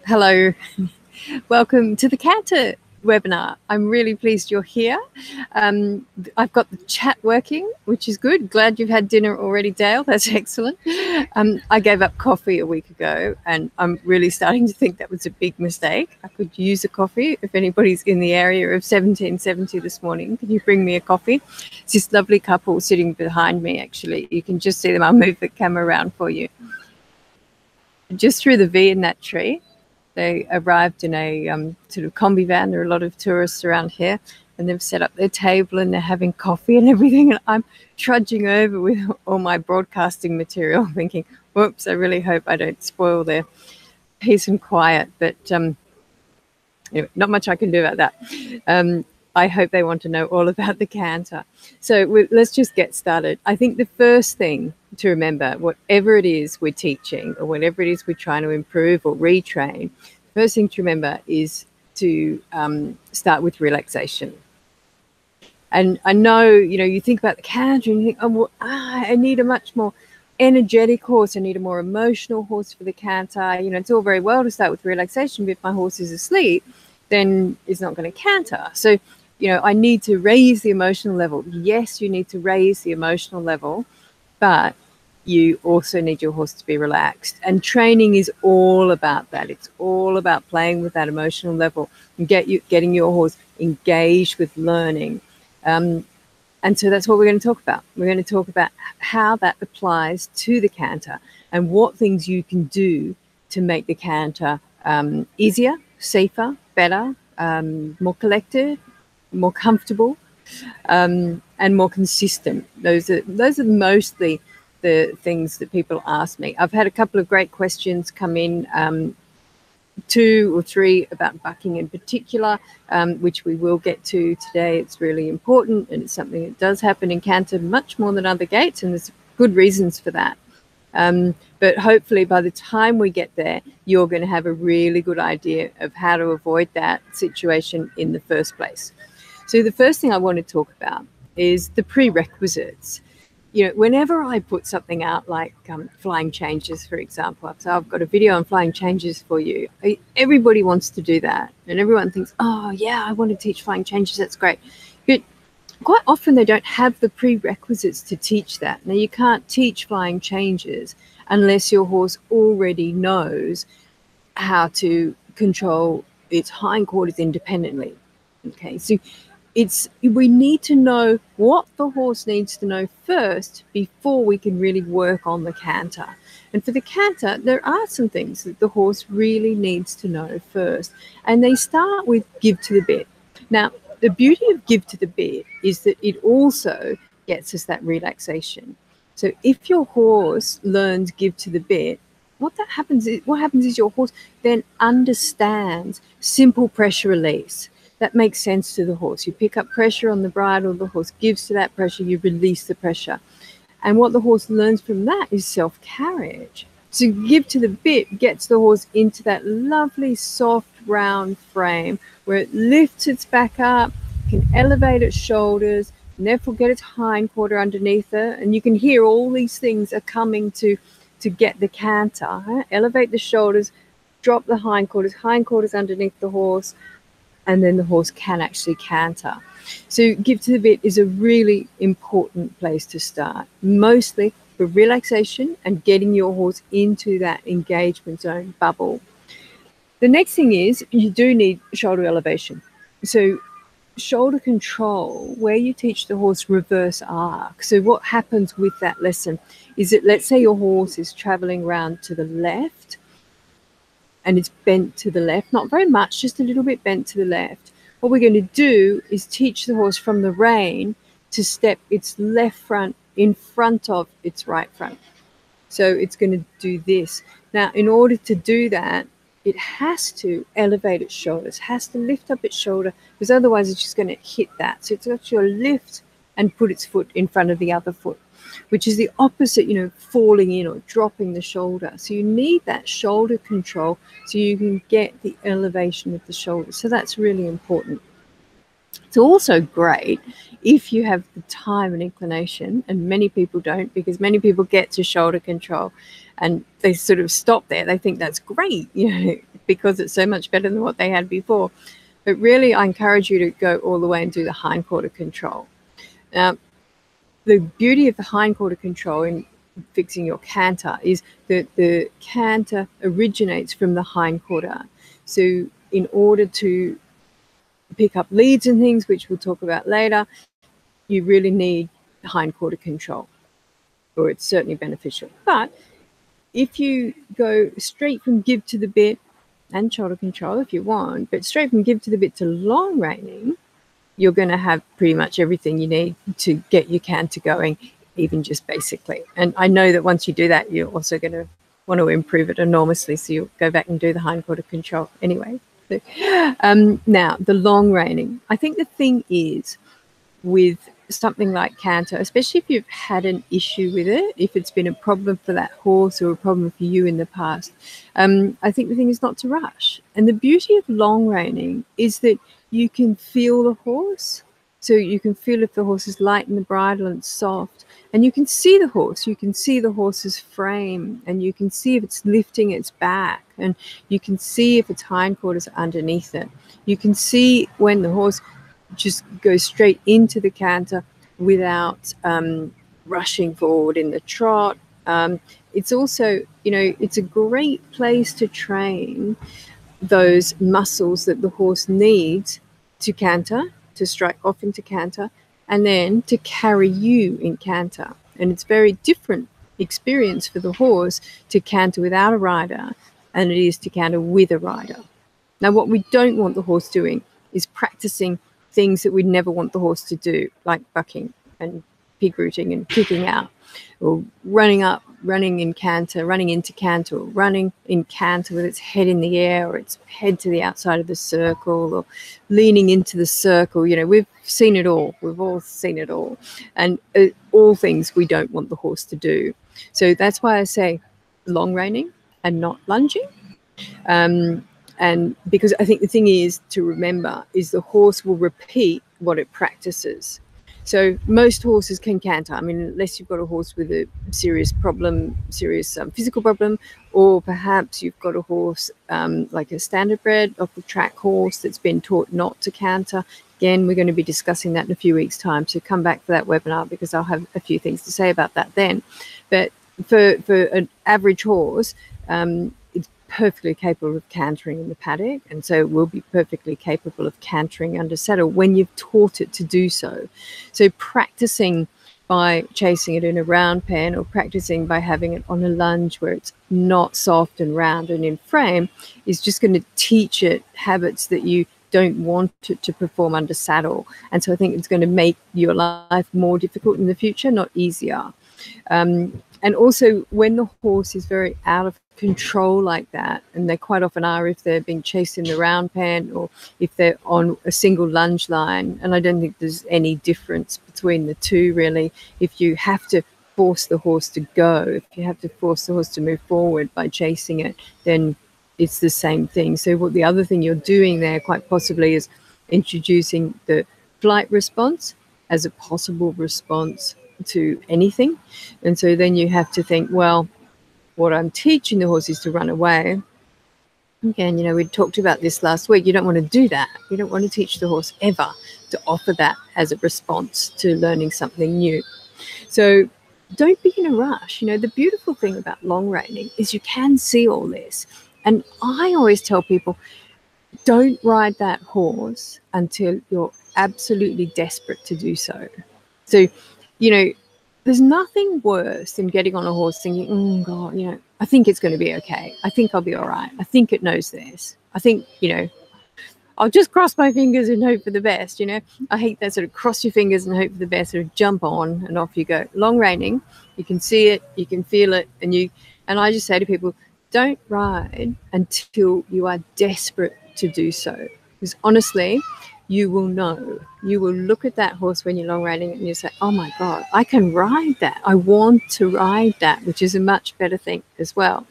Hello, welcome to the Canter Webinar. I'm really pleased you're here. I've got the chat working, which is good. Glad you've had dinner already, Dale. That's excellent. I gave up coffee a week ago, and I'm really starting to think that was a big mistake. I could use a coffee. If anybody's in the area of 1770 this morning, can you bring me a coffee? It's this lovely couple sitting behind me, actually. You can just see them. I'll move the camera around for you. Just through the V in that tree. They arrived in a sort of combi van. There are a lot of tourists around here, and they've set up their table and they're having coffee and everything. And I'm trudging over with all my broadcasting material, thinking, whoops, I really hope I don't spoil their peace and quiet. But anyway, not much I can do about that. I hope they want to know all about the canter. So let's just get started. I think the first thing to remember, whatever it is we're teaching or whatever it is we're trying to improve or retrain, the first thing to remember is to start with relaxation. And I know, you think about the canter and you think, oh, well, I need a much more energetic horse. I need a more emotional horse for the canter. It's all very well to start with relaxation, but if my horse is asleep, then it's not going to canter. So, I need to raise the emotional level. Yes, you need to raise the emotional level, but you also need your horse to be relaxed. And training is all about that. It's all about playing with that emotional level and getting your horse engaged with learning. And so that's what we're going to talk about. We're going to talk about how that applies to the canter and what things you can do to make the canter easier, safer, better, more collected, more comfortable, and more consistent. Those are mostly the things that people ask me. I've had a couple of great questions come in, 2 or 3 about bucking in particular, which we will get to today. It's really important, and it's something that does happen in canter much more than other gaits, and there's good reasons for that. But hopefully by the time we get there, you're going to have a really good idea of how to avoid that situation in the first place. So the first thing I want to talk about is the prerequisites. Whenever I put something out like flying changes, for example, so I've got a video on flying changes for you. Everybody wants to do that. And everyone thinks, oh, yeah, I want to teach flying changes. That's great. But quite often they don't have the prerequisites to teach that. Now, you can't teach flying changes unless your horse already knows how to control its hindquarters independently. Okay, so we need to know what the horse needs to know first before we can really work on the canter. And for the canter, there are some things that the horse really needs to know first. And they start with give to the bit. Now, the beauty of give to the bit is that it also gets us that relaxation. So if your horse learns give to the bit, what happens is your horse then understands simple pressure release. That makes sense to the horse. You pick up pressure on the bridle, the horse gives to that pressure, you release the pressure. And what the horse learns from that is self-carriage. So give to the bit gets the horse into that lovely, soft, round frame where it lifts its back up, can elevate its shoulders, and therefore get its hindquarter underneath it. And you can hear all these things are coming to get the canter. Huh? Elevate the shoulders, drop the hindquarters underneath the horse, and then the horse can actually canter. So give to the bit is a really important place to start, mostly for relaxation and getting your horse into that engagement zone bubble. The next thing is you do need shoulder elevation. So shoulder control, where you teach the horse reverse arc. So what happens with that lesson is that, let's say your horse is traveling around to the left, and it's bent to the left, not very much, just a little bit bent to the left. What we're going to do is teach the horse from the rein to step its left front in front of its right front. So it's going to do this. Now, in order to do that, it has to elevate its shoulders, has to lift up its shoulder, because otherwise it's just going to hit that. So it's actually lift and put its foot in front of the other foot, which is the opposite, falling in or dropping the shoulder. So you need that shoulder control so you can get the elevation of the shoulder. So that's really important. It's also great if you have the time and inclination, and many people don't, because many people get to shoulder control and they sort of stop there. They think that's great, because it's so much better than what they had before. But really, I encourage you to go all the way and do the hindquarter control. Now, the beauty of the hindquarter control in fixing your canter is that the canter originates from the hindquarter. So in order to pick up leads and things, which we'll talk about later, you really need hindquarter control, or it's certainly beneficial. But if you go straight from give to the bit, and shoulder control if you want, but straight from give to the bit to long reining, you're going to have pretty much everything you need to get your canter going, even just basically. And I know that once you do that, you're also going to want to improve it enormously. So you'll go back and do the hindquarter control anyway. So, now, the long reining. I think the thing is with something like canter, especially if you've had an issue with it, if it's been a problem for that horse or a problem for you in the past, I think the thing is not to rush. And the beauty of long reining is that you can feel the horse. So you can feel if the horse is light in the bridle and soft, and you can see the horse. You can see the horse's frame, and you can see if it's lifting its back, and you can see if its hindquarters are underneath it. You can see when the horse just goes straight into the canter without rushing forward in the trot. It's also, it's a great place to train those muscles that the horse needs to canter, to strike off into canter, and then to carry you in canter. And it's very different experience for the horse to canter without a rider than it is to canter with a rider. Now, what we don't want the horse doing is practicing things that we never want the horse to do, like bucking and pig rooting and kicking out, or running in canter, running into canter, or running in canter with its head in the air or its head to the outside of the circle, or leaning into the circle. We've seen it all. We've all seen it all. And all things we don't want the horse to do. So that's why I say long reining and not lunging. And because I think the thing is to remember is the horse will repeat what it practices. So most horses can canter. I mean, unless you've got a horse with a serious problem, physical problem, or perhaps you've got a horse like a standard bred off the track horse that's been taught not to canter. Again, we're going to be discussing that in a few weeks' time, so come back for that webinar because I'll have a few things to say about that then. But for an average horse, it's perfectly capable of cantering in the paddock, and so will be perfectly capable of cantering under saddle when you've taught it to do so. So practicing by chasing it in a round pen, or practicing by having it on a lunge where it's not soft and round and in frame, is just going to teach it habits that you don't want it to perform under saddle. And so I think it's going to make your life more difficult in the future, not easier. And also when the horse is very out of control like that, and they quite often are if they're being chased in the round pen or if they're on a single lunge line, and I don't think there's any difference between the two really. If you have to force the horse to go, if you have to force the horse to move forward by chasing it, then it's the same thing. So what the other thing you're doing there quite possibly is introducing the flight response as a possible response to anything. And so then you have to think, well, what I'm teaching the horse is to run away. Again, we talked about this last week. You don't want to do that. You don't want to teach the horse ever to offer that as a response to learning something new. So don't be in a rush. The beautiful thing about long reining is you can see all this. And I always tell people, don't ride that horse until you're absolutely desperate to do so. So, there's nothing worse than getting on a horse thinking, oh, God, I think it's going to be okay. I think I'll be all right. I think it knows this. I think, I'll just cross my fingers and hope for the best. I hate that sort of cross your fingers and hope for the best, sort of jump on and off you go. Long reining, you can see it, you can feel it. And I just say to people, don't ride until you are desperate to do so. Because honestly, you will know. You will look at that horse when you're long riding and you say, oh my God, I can ride that. I want to ride that, which is a much better thing as well.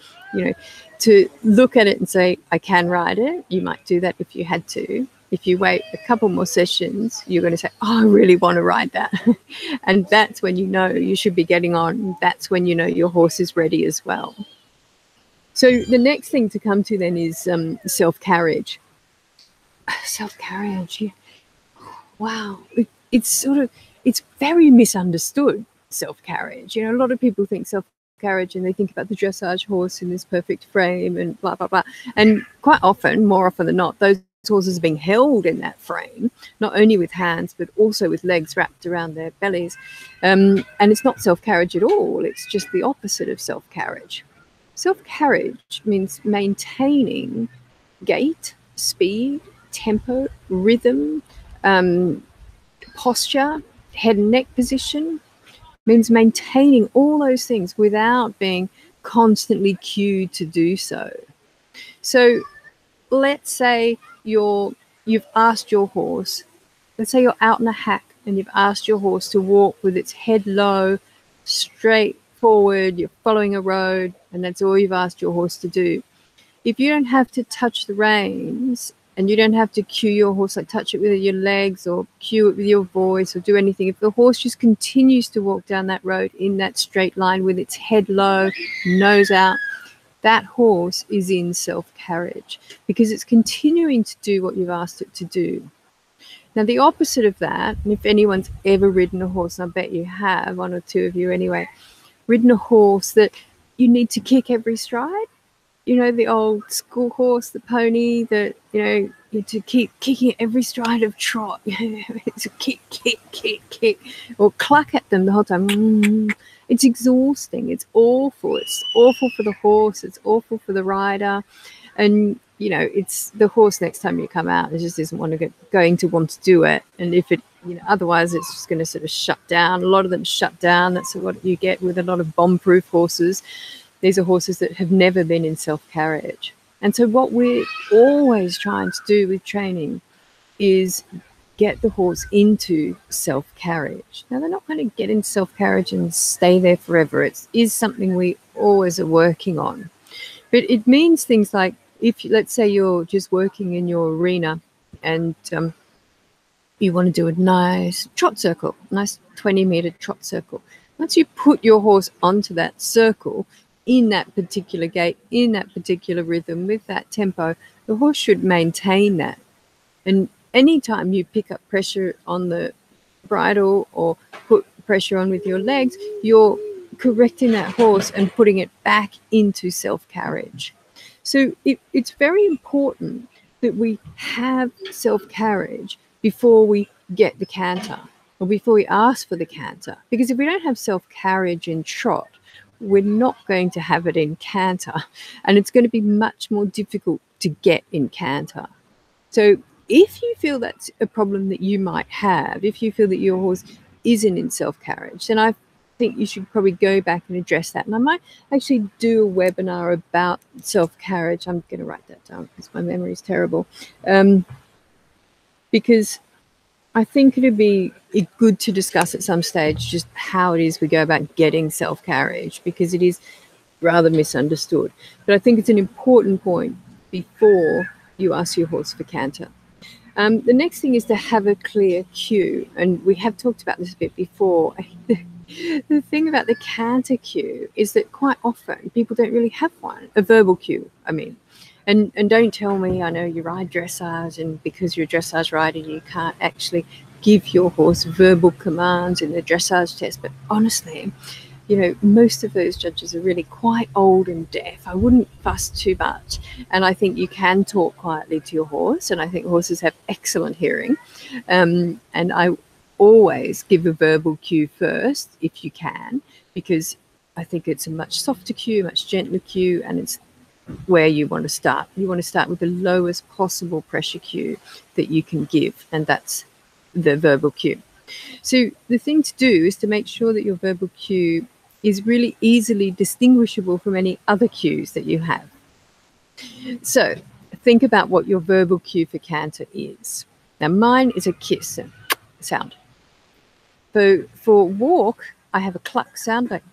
To look at it and say, I can ride it. You might do that if you had to. If you wait a couple more sessions, you're going to say, oh, I really want to ride that. And that's when you should be getting on. That's when your horse is ready as well. So the next thing to come to then is self-carriage. Self-carriage, yeah. Wow. It's very misunderstood, self-carriage. A lot of people think self-carriage and they think about the dressage horse in this perfect frame and blah, blah, blah. And quite often, more often than not, those horses are being held in that frame, not only with hands, but also with legs wrapped around their bellies. And it's not self-carriage at all. It's just the opposite of self-carriage. Self-carriage means maintaining gait, speed, tempo, rhythm, posture, head and neck position. Means maintaining all those things without being constantly cued to do so. So let's say you've asked your horse, let's say you're out in a hack and you've asked your horse to walk with its head low, straight forward, you're following a road, and that's all you've asked your horse to do. If you don't have to touch the reins and you don't have to cue your horse, like touch it with your legs or cue it with your voice or do anything, if the horse just continues to walk down that road in that straight line with its head low, nose out, that horse is in self-carriage because it's continuing to do what you've asked it to do. Now, the opposite of that, and if anyone's ever ridden a horse, and I bet you have, one or two of you anyway, ridden a horse that you need to kick every stride, the old school horse, the pony that, you have to keep kicking every stride of trot. It's a kick, kick, kick, kick, or cluck at them the whole time. It's exhausting. It's awful. It's awful for the horse. It's awful for the rider. And, it's the horse next time you come out, it just isn't going to want to do it. And if it, otherwise it's just going to sort of shut down. A lot of them shut down. That's what you get with a lot of bomb-proof horses. These are horses that have never been in self-carriage. And so what we're always trying to do with training is get the horse into self-carriage. Now, they're not going to get in self-carriage and stay there forever. It is something we always are working on. But it means things like, let's say you're just working in your arena and you want to do a nice trot circle, nice 20-meter trot circle. Once you put your horse onto that circle, in that particular gait, in that particular rhythm, with that tempo, the horse should maintain that. And anytime you pick up pressure on the bridle or put pressure on with your legs, you're correcting that horse and putting it back into self-carriage. So it's very important that we have self-carriage before we get the canter or before we ask for the canter. Because if we don't have self-carriage in trot, we're not going to have it in canter, and it's going to be much more difficult to get in canter. So if you feel that's a problem that you might have, if you feel that your horse isn't in self-carriage, then I think you should probably go back and address that. And I might actually do a webinar about self-carriage. I'm going to write that down because my memory is terrible. Because I think it'd be good to discuss at some stage just how it is we go about getting self-carriage, because it is rather misunderstood. But I think it's an important point before you ask your horse for canter. The next thing is to have a clear cue, and we have talked about this a bit before. The thing about the canter cue is that quite often people don't really have one, a verbal cue, I mean. And don't tell me, I know you ride dressage, and because you're a dressage rider, you can't actually give your horse verbal commands in the dressage test. But honestly, most of those judges are really quite old and deaf. I wouldn't fuss too much. And I think you can talk quietly to your horse, and I think horses have excellent hearing. And I always give a verbal cue first, if you can, because I think it's a much softer cue, much gentler cue, and it's where you want to start. You want to start with the lowest possible pressure cue that you can give, and that's the verbal cue. So the thing to do is to make sure that your verbal cue is really easily distinguishable from any other cues that you have. So think about what your verbal cue for canter is. Now, mine is a kiss sound. For walk, I have a cluck sound like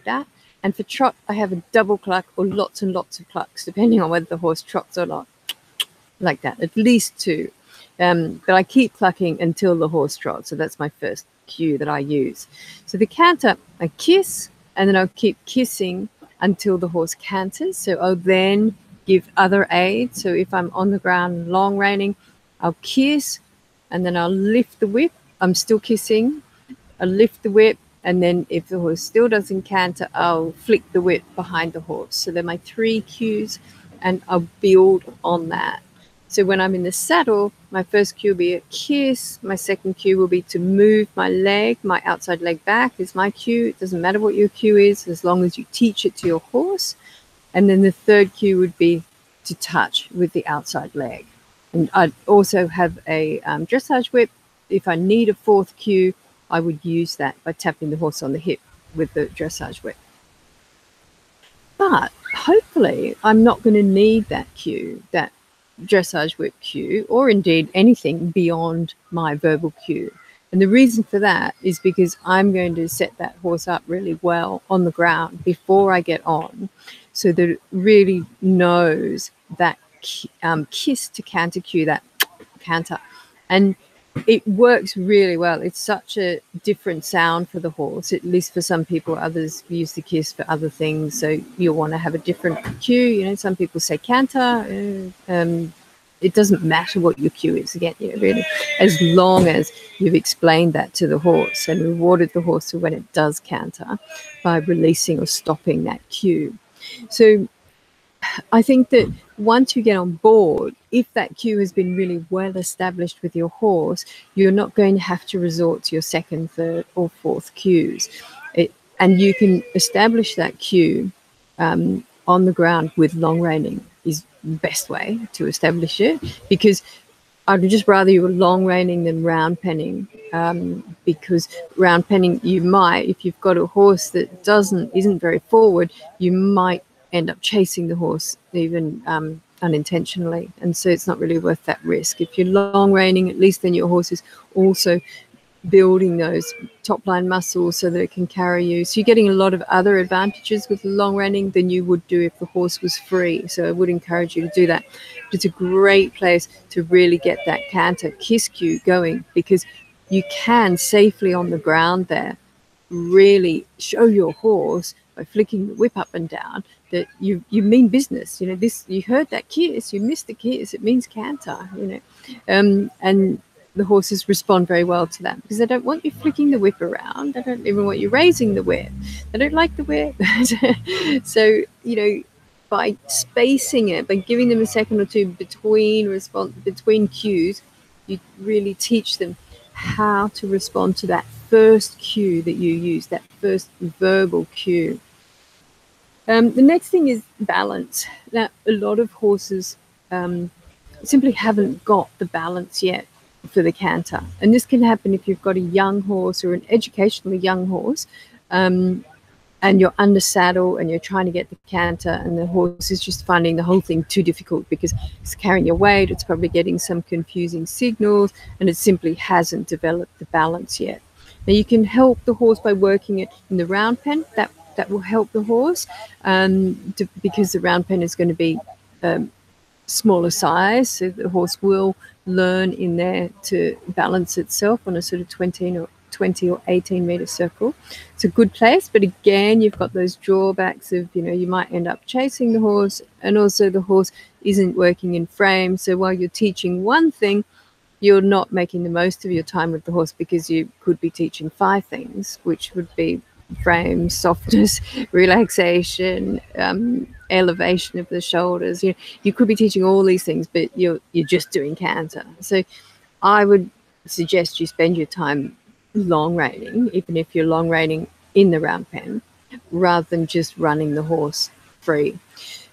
that. And for trot, I have a double cluck or lots and lots of clucks, depending on whether the horse trots or not, like that, at least two. But I keep clucking until the horse trots. So that's my first cue that I use. So the canter, I kiss, and then I'll keep kissing until the horse canters. So I'll then give other aids. So if I'm on the ground long reining, I'll kiss, and then I'll lift the whip. I'm still kissing. I'll lift the whip, and then if the horse still doesn't canter, I'll flick the whip behind the horse. So they're my 3 cues, and I'll build on that. So when I'm in the saddle, my first cue will be a kiss. My second cue will be to move my leg. My outside leg back is my cue. It doesn't matter what your cue is, as long as you teach it to your horse. And then the third cue would be to touch with the outside leg. And I'd also have a dressage whip. If I need a fourth cue, I would use that by tapping the horse on the hip with the dressage whip. But hopefully I'm not going to need that cue, that dressage whip cue, or indeed anything beyond my verbal cue. And the reason for that is because I'm going to set that horse up really well on the ground before I get on, so that it really knows that kiss to canter cue, that canter. And it works really well. It's such a different sound for the horse, at least for some people. Others use the kiss for other things, so you'll want to have a different cue. You know, some people say canter. It doesn't matter what your cue is, again, you know, really, as long as you've explained that to the horse and rewarded the horse when it does canter by releasing or stopping that cue. So I think that once you get on board, if that cue has been really well established with your horse, you're not going to have to resort to your second, third, or fourth cues. And you can establish that cue on the ground with long reining is the best way to establish it, because I'd just rather you were long reining than round penning, because round penning, you might, if you've got a horse that isn't very forward, you might end up chasing the horse even unintentionally, and so it's not really worth that risk. If you're long reining, at least then your horse is also building those top line muscles so that it can carry you. So you're getting a lot of other advantages with long reining than you would do if the horse was free. So I would encourage you to do that. But it's a great place to really get that canter kiss cue going, because you can safely on the ground there really show your horse by flicking the whip up and down that you mean business. You know, this, you heard that kiss, you missed the kiss, it means canter, you know. And the horses respond very well to that, because they don't want you flicking the whip around. They don't even want you raising the whip. They don't like the whip. So, you know, by spacing it, by giving them a second or two between cues, you really teach them how to respond to that first cue that you use, that first verbal cue. The next thing is balance. Now, a lot of horses simply haven't got the balance yet for the canter, and this can happen if you've got a young horse or an educationally young horse, and you're under saddle and you're trying to get the canter, and the horse is just finding the whole thing too difficult because it's carrying your weight, it's probably getting some confusing signals, and it simply hasn't developed the balance yet. Now, you can help the horse by working it in the round pen. That will help the horse, because the round pen is going to be smaller size, so the horse will learn in there to balance itself on a sort of 20 or 18 meter circle. It's a good place, but again, you've got those drawbacks of, you know, you might end up chasing the horse, and also the horse isn't working in frame. So while you're teaching one thing, you're not making the most of your time with the horse, because you could be teaching 5 things, which would be frame, softness, relaxation, elevation of the shoulders. You could be teaching all these things, but you're just doing canter. So I would suggest you spend your time long reining, even if you're long reining in the round pen, rather than just running the horse free.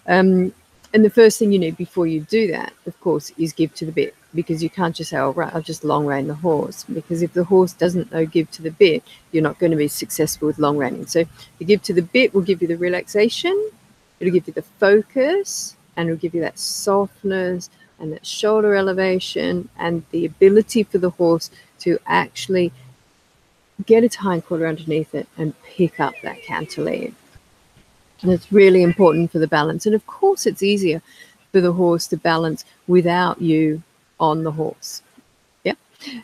And the first thing you need before you do that, of course, is give to the bit, because you can't just say, oh, right, I'll just long rein the horse, because if the horse doesn't know give to the bit, you're not going to be successful with long reining. So the give to the bit will give you the relaxation, it'll give you the focus, and it'll give you that softness and that shoulder elevation, and the ability for the horse to actually get its hindquarter underneath it and pick up that canter lead. And it's really important for the balance. And of course, it's easier for the horse to balance without you on the horse. Yep.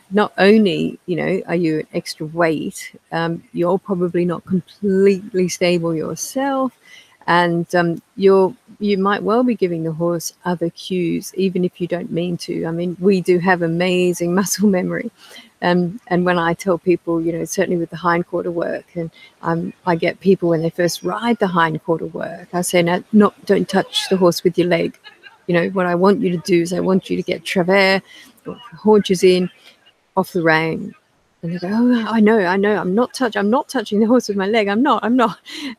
Not only, you know, are you an extra weight, you're probably not completely stable yourself, And you might well be giving the horse other cues, even if you don't mean to. I mean, we do have amazing muscle memory. And when I tell people, you know, certainly with the hindquarter work, and I get people when they first ride the hindquarter work, I say, no, don't touch the horse with your leg. You know, what I want you to do is I want you to get travers, or haunches in, off the rein. And they go, oh, I know, I'm not touching the horse with my leg. I'm not.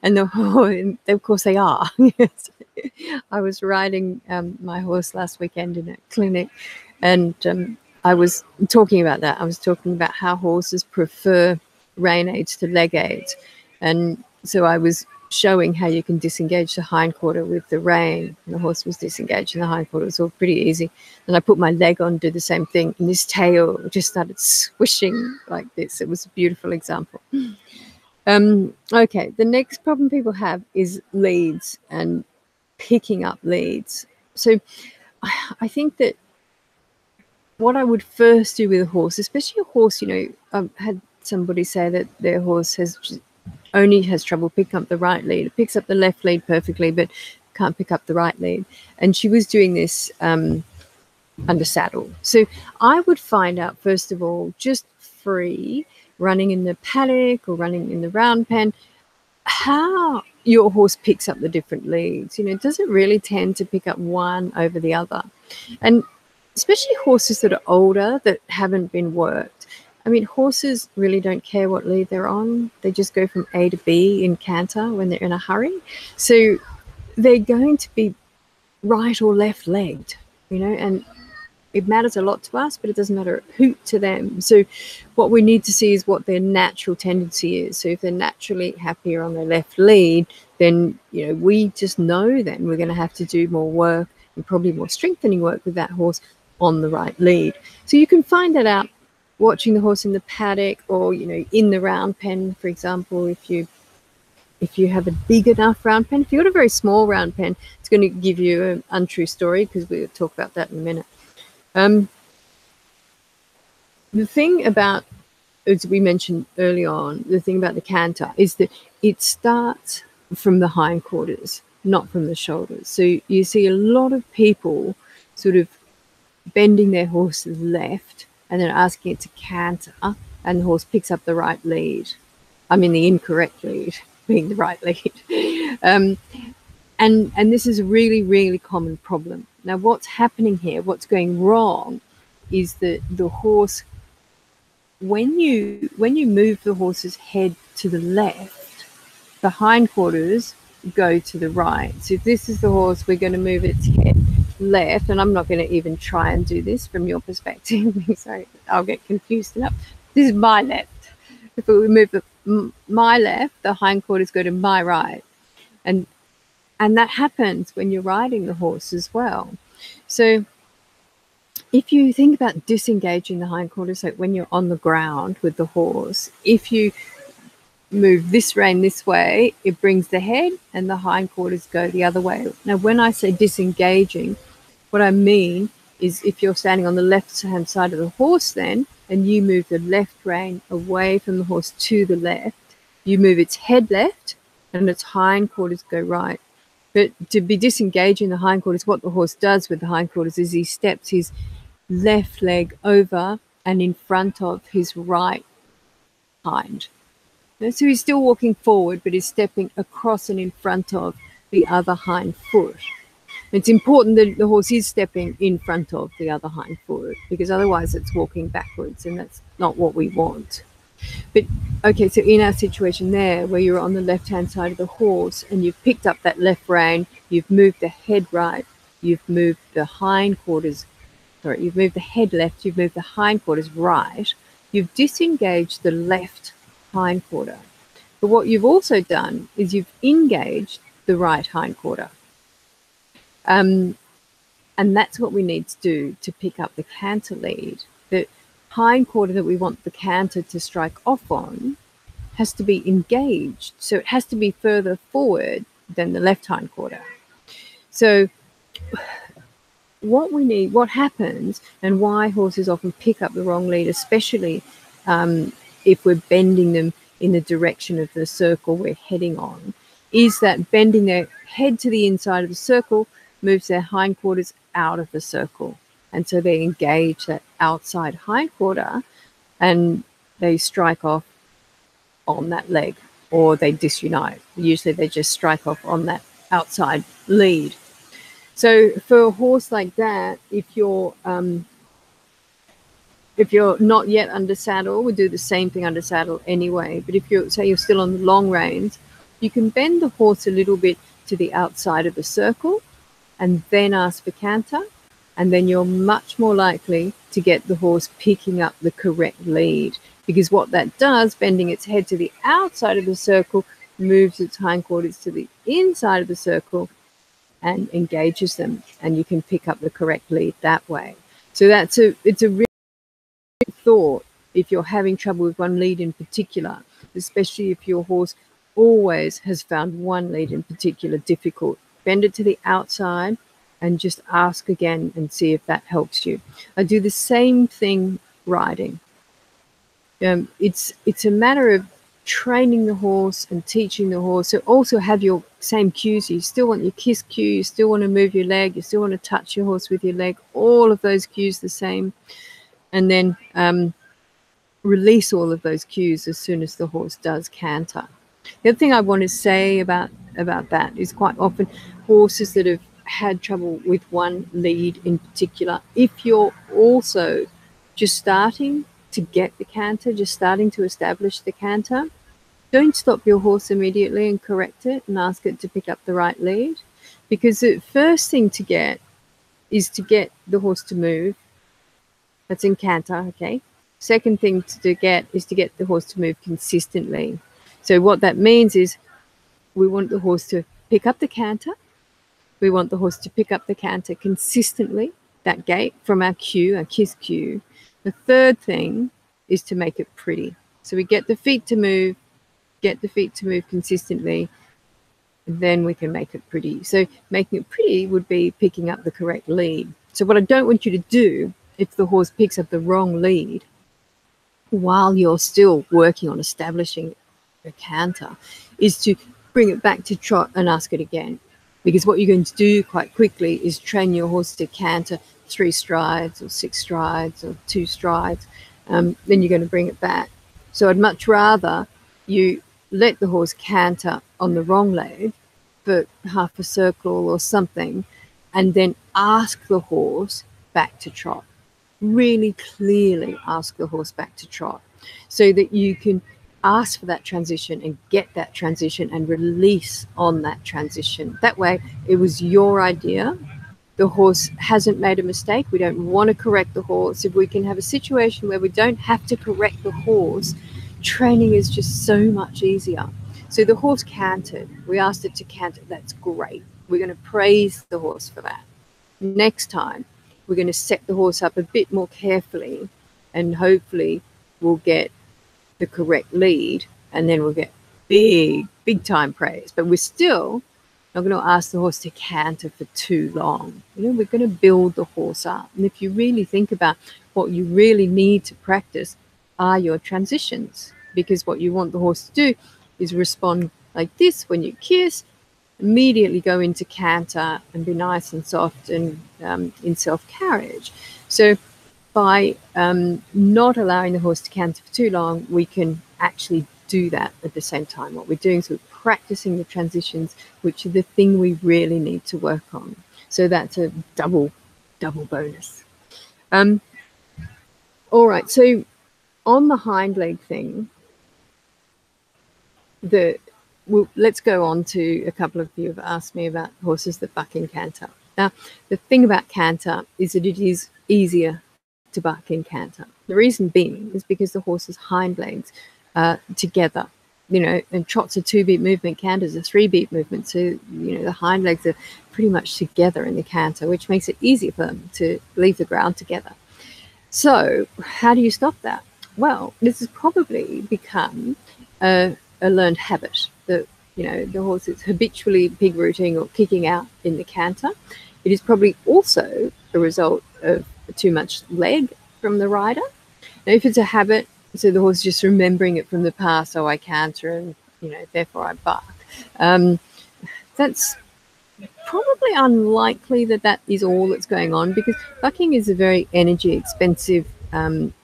And of course they are. I was riding my horse last weekend in a clinic, and I was talking about that. I was talking about how horses prefer rein aids to leg aids. And so I was showing how you can disengage the hindquarter with the rein. And the horse was disengaging the hindquarter. It was all pretty easy. And I put my leg on, do the same thing, and this tail just started swishing like this. It was a beautiful example. Okay, the next problem people have is leads and picking up leads. So I think that what I would first do with a horse, especially a horse, you know, I've had somebody say that their horse only has trouble picking up the right lead. It picks up the left lead perfectly, but can't pick up the right lead. And she was doing this under saddle. So I would find out, first of all, just free, running in the paddock or running in the round pen, how your horse picks up the different leads. You know, does it really tend to pick up one over the other? And especially horses that are older, that haven't been worked. I mean, horses really don't care what lead they're on. They just go from A to B in canter when they're in a hurry. So they're going to be right or left legged, you know, and it matters a lot to us, but it doesn't matter a hoot to them. So what we need to see is what their natural tendency is. So if they're naturally happier on their left lead, then, you know, we just know then we're going to have to do more work and probably more strengthening work with that horse on the right lead. So you can find that out watching the horse in the paddock, or, you know, in the round pen, for example. If you have a big enough round pen, if you've got a very small round pen, it's going to give you an untrue story, because we'll talk about that in a minute. The thing about, as we mentioned early on, the thing about the canter is that it starts from the hindquarters, not from the shoulders. So you see a lot of people sort of bending their horse left and then asking it to canter, and the horse picks up the right lead. I mean, the incorrect lead being the right lead. And this is a really, really common problem. Now, what's happening here, what's going wrong, is that the horse, when you move the horse's head to the left, the hindquarters go to the right. So if this is the horse, we're going to move its head left, and I'm not going to even try and do this from your perspective, so I'll get confused enough. This is my left. If we move my left, the hindquarters go to my right. And that happens when you're riding the horse as well. So if you think about disengaging the hindquarters, like when you're on the ground with the horse, if you move this rein this way, it brings the head, and the hindquarters go the other way. Now, when I say disengaging, what I mean is if you're standing on the left-hand side of the horse then, and you move the left rein away from the horse to the left, you move its head left and its hindquarters go right. But to be disengaging the hindquarters, what the horse does with the hindquarters is he steps his left leg over and in front of his right hind. So he's still walking forward, but he's stepping across and in front of the other hind foot. It's important that the horse is stepping in front of the other hind foot, because otherwise it's walking backwards, and that's not what we want. But okay, so in our situation there, where you're on the left-hand side of the horse and you've picked up that left rein, you've moved the head right, you've moved the hindquarters, you've moved the head left, you've moved the hindquarters right, you've disengaged the left hindquarter. But what you've also done is you've engaged the right hindquarter. And that's what we need to do to pick up the canter lead. The hindquarter that we want the canter to strike off on has to be engaged. So it has to be further forward than the left hindquarter. So what happens, and why horses often pick up the wrong lead, especially if we're bending them in the direction of the circle we're heading on, is that bending their head to the inside of the circle moves their hindquarters out of the circle. And so they engage that outside hindquarter and they strike off on that leg, or they disunite. Usually they just strike off on that outside lead. So for a horse like that, if you're not yet under saddle, we do the same thing under saddle anyway. But if you're still on the long reins, you can bend the horse a little bit to the outside of the circle and then ask for canter. And then you're much more likely to get the horse picking up the correct lead, because what that does, bending its head to the outside of the circle, moves its hindquarters to the inside of the circle and engages them, and you can pick up the correct lead that way. So it's a really good thought if you're having trouble with one lead in particular, especially if your horse always has found one lead in particular difficult. Bend it to the outside and just ask again and see if that helps you. I do the same thing riding. It's a matter of training the horse and teaching the horse. So also have your same cues. You still want your kiss cue, you still want to move your leg, you still want to touch your horse with your leg, all of those cues the same. And then release all of those cues as soon as the horse does canter. The other thing I want to say about that is quite often horses that have had trouble with one lead in particular, if you're also just starting to get the canter, just starting to establish the canter, don't stop your horse immediately and correct it and ask it to pick up the right lead, because the first thing to get is to get the horse to move. That's in canter, okay? Second thing to get is to get the horse to move consistently. So what that means is we want the horse to pick up the canter. We want the horse to pick up the canter consistently, that gait from our cue, our kiss cue. The third thing is to make it pretty. So we get the feet to move consistently, and then we can make it pretty. So making it pretty would be picking up the correct lead. So what I don't want you to do, if the horse picks up the wrong lead while you're still working on establishing a canter, is to bring it back to trot and ask it again. Because what you're going to do quite quickly is train your horse to canter 3 strides or 6 strides or 2 strides. Then you're going to bring it back. So I'd much rather you let the horse canter on the wrong leg for half a circle or something, and then ask the horse back to trot. Really clearly ask the horse back to trot, so that you can ask for that transition and get that transition and release on that transition. That way, it was your idea. The horse hasn't made a mistake. We don't want to correct the horse. If we can have a situation where we don't have to correct the horse, training is just so much easier. So the horse cantered. We asked it to canter. That's great. We're going to praise the horse for that. Next time, we're going to set the horse up a bit more carefully, and hopefully we'll get the correct lead, and then we'll get big time praise. But we're still not going to ask the horse to canter for too long. We're going to build the horse up. And if you really think about what you really need to practice are your transitions, because what you want the horse to do is respond like this when you kiss, immediately go into canter and be nice and soft and in self-carriage. So by not allowing the horse to canter for too long, we can actually do that at the same time. What we're doing is we're practicing the transitions, which are the thing we really need to work on. So that's a double bonus. All right, so on the hind leg thing, let's go on to a couple of you have asked me about horses that buck in canter. Now, the thing about canter is that it is easier to buck in canter. The reason being is because the horse's hind legs are together, and trot's a 2-beat movement, canter's a 3-beat movement. So, the hind legs are pretty much together in the canter, which makes it easier for them to leave the ground together. So how do you stop that? Well, this has probably become a learned habit that, the horse is habitually pig rooting or kicking out in the canter. It is probably also a result of too much leg from the rider. Now, if it's a habit, so the horse is just remembering it from the past, I canter and, therefore I buck, That's probably unlikely that is all that's going on, because bucking is a very energy expensive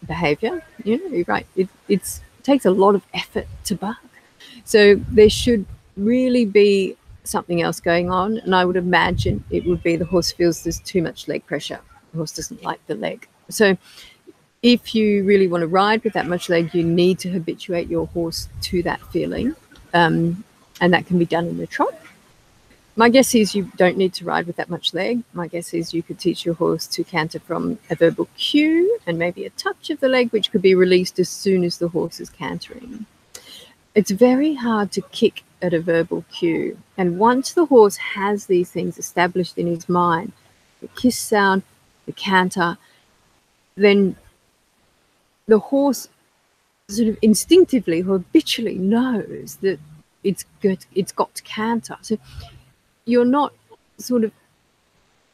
behavior. You're right. It takes a lot of effort to buck. So there should really be something else going on. And I would imagine it would be the horse feels there's too much leg pressure. The horse doesn't like the leg. So if you really want to ride with that much leg, you need to habituate your horse to that feeling. And that can be done in the trot. My guess is you don't need to ride with that much leg. My guess is you could teach your horse to canter from a verbal cue and maybe a touch of the leg, which could be released as soon as the horse is cantering. It's very hard to kick at a verbal cue. And once the horse has these things established in his mind, the kiss sound, the canter, then the horse sort of instinctively or habitually knows that it's got to canter. So you're not sort of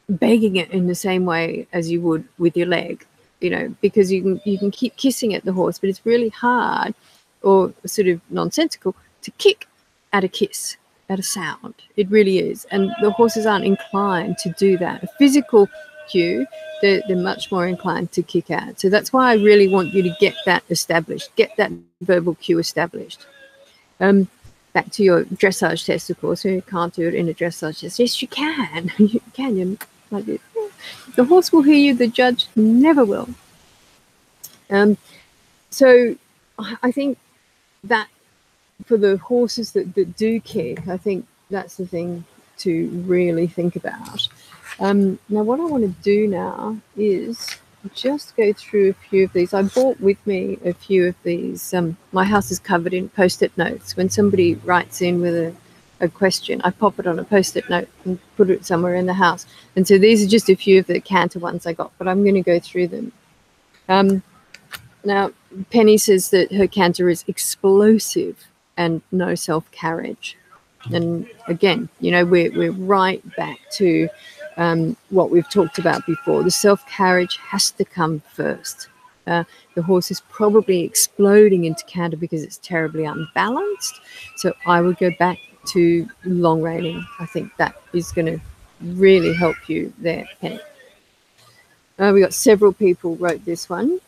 begging it in the same way as you would with your leg, because you can keep kissing at the horse, but it's really hard or sort of nonsensical to kick at a kiss, at a sound. It really is. And the horses aren't inclined to do that. A physical cue, they're much more inclined to kick at. So that's why I really want you to get that established, get that verbal cue established. Back to your dressage test, of course. You can't do it in a dressage test. Yes, you can. You can. The horse will hear you. The judge never will. So I think that for the horses that do kick, I think that's the thing to really think about. Now, what I want to do now is just go through a few of these. I brought with me a few of these. My house is covered in post-it notes. When somebody writes in with a question, I pop it on a post-it note and put it somewhere in the house. And so these are just a few of the canter ones I got, but I'm going to go through them. Now, Penny says that her canter is explosive and no self-carriage. And again, we're right back to what we've talked about before. The self-carriage has to come first. The horse is probably exploding into canter because it's terribly unbalanced. So I would go back to long reining. I think that is going to really help you there, Penny. We got several people wrote this one.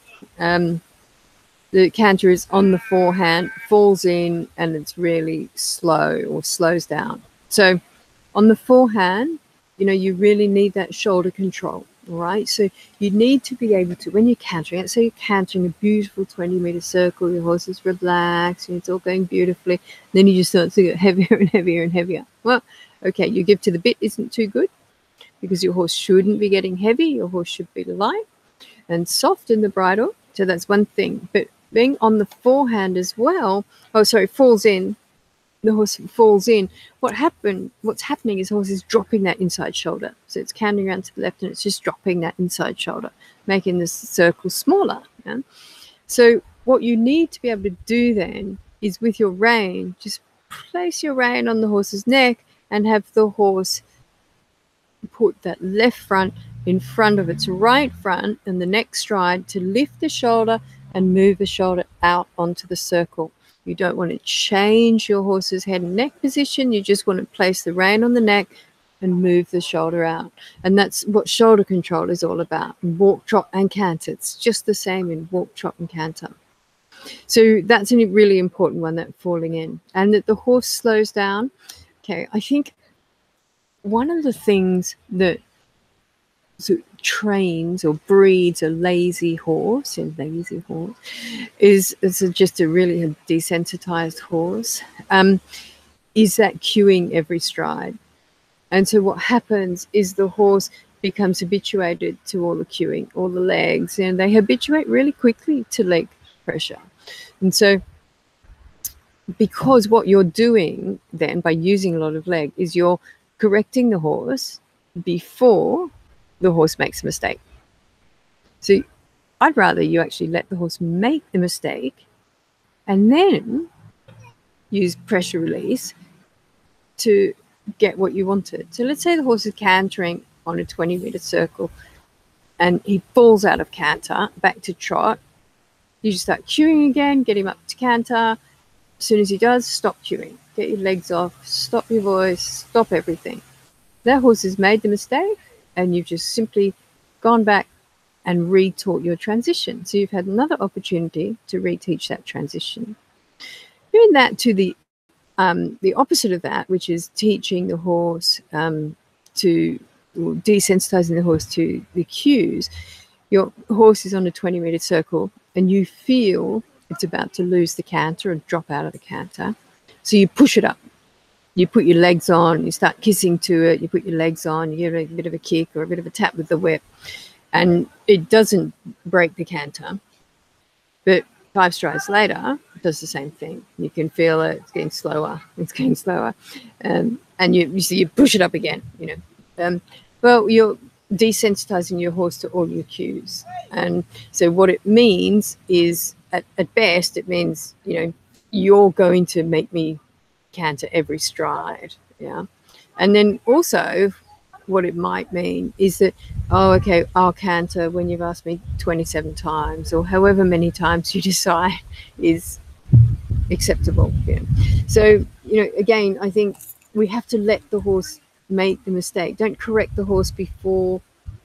The canter is on the forehand, falls in, and it's really slow or slows down. So on the forehand, you really need that shoulder control, all right? So you need to be able to, when you're cantering, let's say you're cantering a beautiful 20-meter circle, your horse is relaxed, and it's all going beautifully, then you just start to get heavier and heavier and heavier. Well, okay, your give to the bit isn't too good because your horse shouldn't be getting heavy. Your horse should be light and soft in the bridle. So that's one thing. But being on the forehand as well, falls in, the horse falls in. What's happening is the horse is dropping that inside shoulder. So it's cantering around to the left and it's just dropping that inside shoulder, making the circle smaller. Yeah? So what you need to be able to do then is with your rein, just place your rein on the horse's neck and have the horse put that left front in front of its right front and the next stride to lift the shoulder and move the shoulder out onto the circle. You don't want to change your horse's head and neck position. You just want to place the rein on the neck and move the shoulder out. And that's what shoulder control is all about. Walk, trot, and canter. It's just the same in walk, trot, and canter. So that's a really important one, that falling in. And that the horse slows down. Okay, I think one of the things that trains or breeds a lazy horse is just a really desensitized horse, is that cueing every stride. And so what happens is the horse becomes habituated to all the cueing, all the legs, and they habituate really quickly to leg pressure. And so because what you're doing then by using a lot of leg is you're correcting the horse before the horse makes a mistake. So I'd rather you actually let the horse make the mistake and then use pressure release to get what you wanted. So let's say the horse is cantering on a 20-meter circle and he falls out of canter back to trot. You just start cueing again, get him up to canter, as soon as he does, stop cueing. Get your legs off, stop your voice, stop everything. That horse has made the mistake, and you've just simply gone back and retaught your transition. So you've had another opportunity to reteach that transition. Doing that to the opposite of that, which is teaching the horse desensitizing the horse to the cues. Your horse is on a 20-meter circle, and you feel it's about to lose the canter and drop out of the canter. So you push it up. You put your legs on, you start kissing to it, you put your legs on, you give it a bit of a kick or a bit of a tap with the whip, and it doesn't break the canter. But 5 strides later, it does the same thing. You can feel it, it's getting slower, and you push it up again, well, you're desensitizing your horse to all your cues. And so what it means is, at best, it means, you're going to make me canter every stride. Yeah. And then also what it might mean is that, oh, okay, I'll canter when you've asked me 27 times or however many times you decide is acceptable. Yeah. So, again, I think we have to let the horse make the mistake. Don't correct the horse before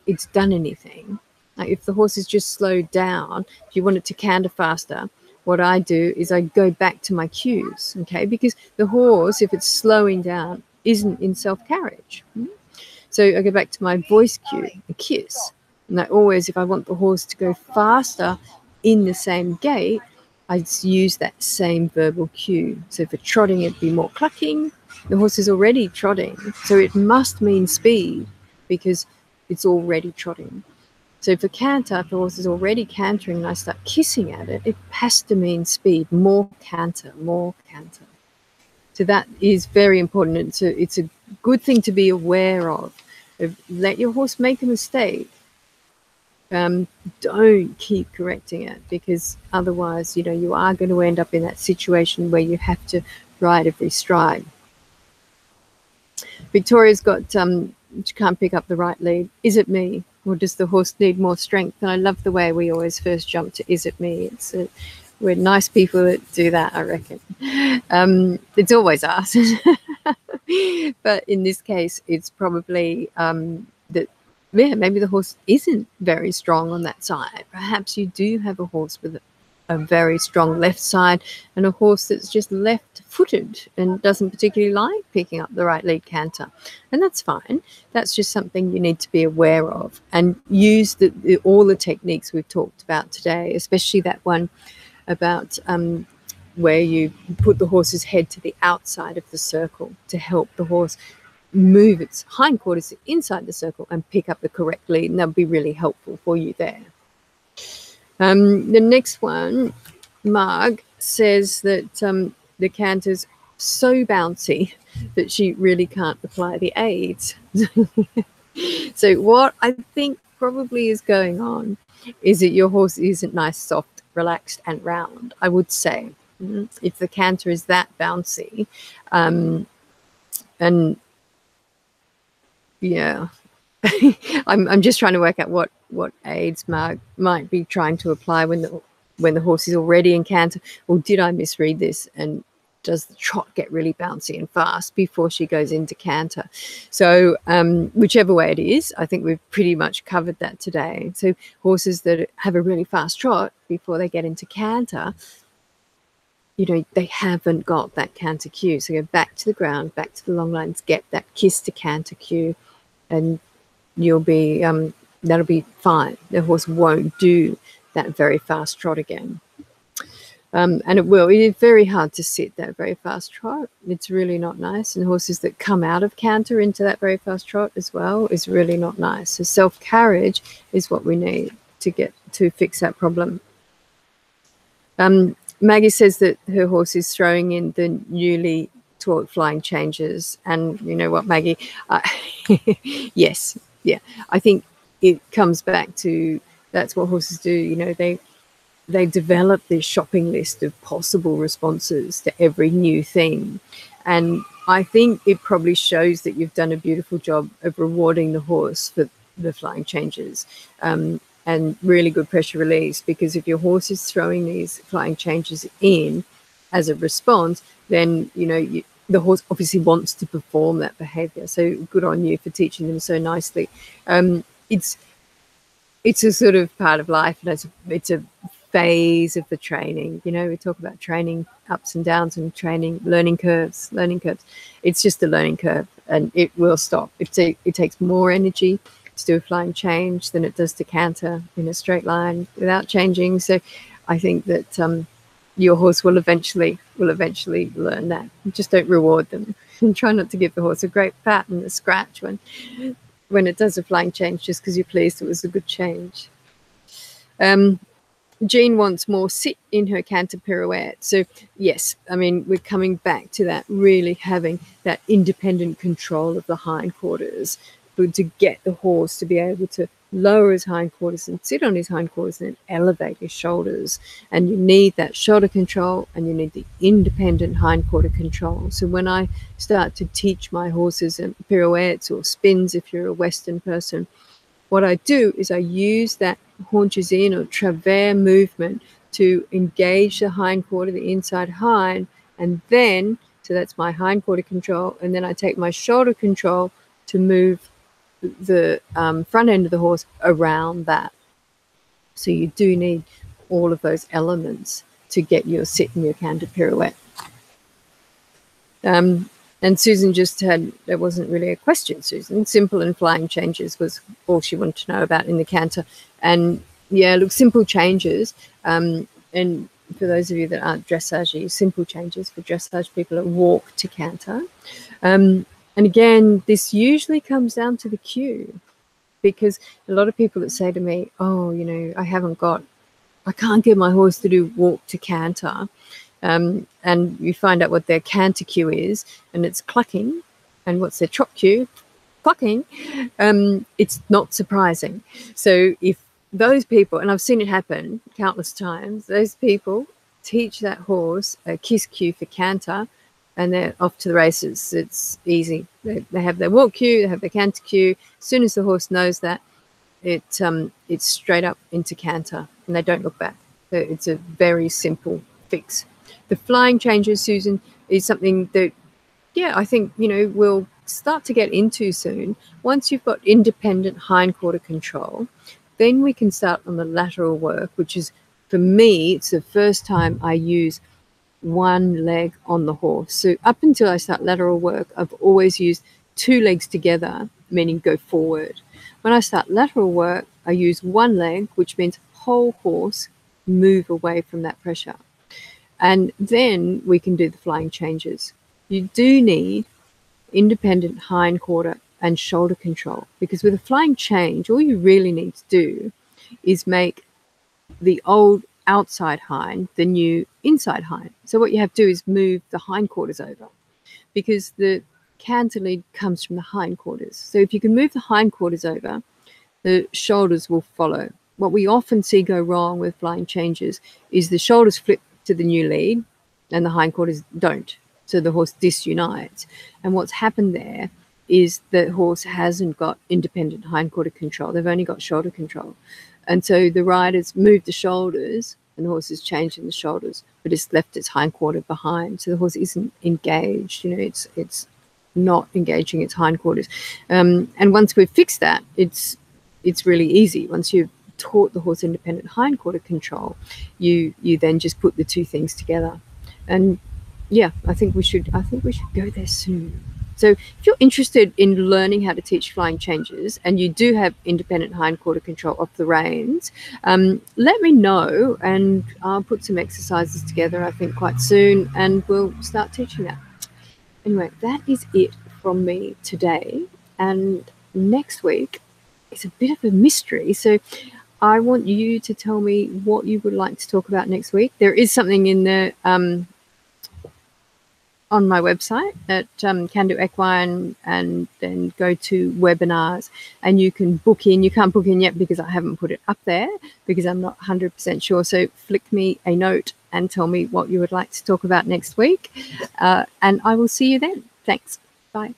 it's done anything. Like if the horse is just slowed down, if you want it to canter faster, what I do is I go back to my cues, okay? Because the horse, if it's slowing down, isn't in self-carriage. So I go back to my voice cue, the kiss. And I always, if I want the horse to go faster in the same gait, I use that same verbal cue. So for trotting, it'd be more clucking. The horse is already trotting, so it must mean speed because it's already trotting. So for canter, if the horse is already cantering and I start kissing at it, it has to mean speed, more canter, more canter. So that is very important. It's a good thing to be aware of. Let your horse make a mistake. Don't keep correcting it, because otherwise, you are going to end up in that situation where you have to ride every stride. Victoria's got, she can't pick up the right lead. Is it me? Or does the horse need more strength? And I love the way we always first jump to, is it me? We're nice people that do that, I reckon. It's always us. But in this case, it's probably that, maybe the horse isn't very strong on that side. Perhaps you do have a horse with a very strong left side and a horse that's just left-footed and doesn't particularly like picking up the right lead canter. And that's fine. That's just something you need to be aware of and use all the techniques we've talked about today, especially that one about where you put the horse's head to the outside of the circle to help the horse move its hindquarters inside the circle and pick up the correct lead. And that'll be really helpful for you there. The next one, Marg, says that the canter's so bouncy that she really can't apply the aids. So what I think probably is going on is that your horse isn't nice, soft, relaxed, and round, I would say. If the canter is that bouncy, and yeah, I'm just trying to work out what aids Mark might be trying to apply when the horse is already in canter. Or did I misread this? And does the trot get really bouncy and fast before she goes into canter? So whichever way it is, I think we've pretty much covered that today. So horses that have a really fast trot before they get into canter, they haven't got that canter cue. So go back to the ground, back to the long lines, get that kiss to canter cue, and you'll be that'll be fine. The horse won't do that very fast trot again. And it is very hard to sit that very fast trot. It's really not nice. And horses that come out of canter into that very fast trot as well is really not nice. So self-carriage is what we need to fix that problem. Maggie says that her horse is throwing in the newly taught flying changes. And you know what, Maggie? Yes. Yeah. I think it comes back to that's what horses do. They develop this shopping list of possible responses to every new thing. And I think it probably shows that you've done a beautiful job of rewarding the horse for the flying changes and really good pressure release. Because if your horse is throwing these flying changes in as a response, then, you know, the horse obviously wants to perform that behavior. So good on you for teaching them so nicely. It's a sort of part of life, and it's a phase of the training. You know, we talk about training ups and downs and training learning curves. It's just a learning curve, and it will stop. It takes more energy to do a flying change than it does to canter in a straight line without changing. So I think that your horse will eventually learn that. Just don't reward them, and try not to give the horse a great pat and a scratch when it does a flying change, just because you're pleased it was a good change. Jean wants more sit in her canter pirouette. So yes, I mean, we're coming back to that, really having that independent control of the hindquarters, but to get the horse to be able to lower his hindquarters and sit on his hindquarters and elevate his shoulders. And you need that shoulder control, and you need the independent hindquarter control. So when I start to teach my horses pirouettes or spins, if you're a Western person, what I do is I use that haunches in or travers movement to engage the hindquarter, the inside hind, and then, so that's my hindquarter control, and then I take my shoulder control to move the front end of the horse around that. So you do need all of those elements to get your sit and your canter pirouette. And Susan just had, there wasn't really a question, Susan. Simple and flying changes was all she wanted to know about in the canter. And yeah, look, simple changes. And for those of you that aren't dressage, simple changes for dressage people are walk to canter. And again, this usually comes down to the cue, because a lot of people that say to me, oh, you know, I can't get my horse to do walk to canter. And you find out what their canter cue is, and it's clucking. And what's their trot cue? Clucking. It's not surprising. So if those people, and I've seen it happen countless times, those people teach that horse a kiss cue for canter, and they're off to the races. It's easy. They have their walk cue, they have their canter cue. As soon as the horse knows that, it's straight up into canter, and they don't look back. So it's a very simple fix. The flying changes, Susan, is something that, yeah, I think, you know, we'll start to get into soon. Once you've got independent hindquarter control, then we can start on the lateral work, which is, for me, it's the first time I use one leg on the horse. So up until I start lateral work, I've always used two legs together, meaning go forward. When I start lateral work, I use one leg, which means whole horse move away from that pressure. And then we can do the flying changes. You do need independent hindquarter and shoulder control, because with a flying change, all you really need to do is make the old outside hind the new inside hind. So what you have to do is move the hindquarters over, because the canter lead comes from the hindquarters. So if you can move the hindquarters over, the shoulders will follow. What we often see go wrong with flying changes is the shoulders flip to the new lead and the hindquarters don't. So the horse disunites. And what's happened there is the horse hasn't got independent hindquarter control. They've only got shoulder control. And so the rider's moved the shoulders and the horse has changed in the shoulders, but it's left its hindquarter behind. So the horse isn't engaged. You know, it's not engaging its hindquarters. And once we've fixed that, it's really easy. Once you've taught the horse independent hindquarter control, you then just put the two things together. And yeah, I think we should go there soon. So if you're interested in learning how to teach flying changes and you do have independent hindquarter control off the reins, let me know, and I'll put some exercises together, I think, quite soon, and we'll start teaching that. Anyway, that is it from me today. And next week is a bit of a mystery. So I want you to tell me what you would like to talk about next week. There is something in the on my website at Kandoo Equine, and then go to webinars, and you can book in. You can't book in yet because I haven't put it up there, because I'm not 100% sure. So flick me a note and tell me what you would like to talk about next week, and I will see you then. Thanks. Bye.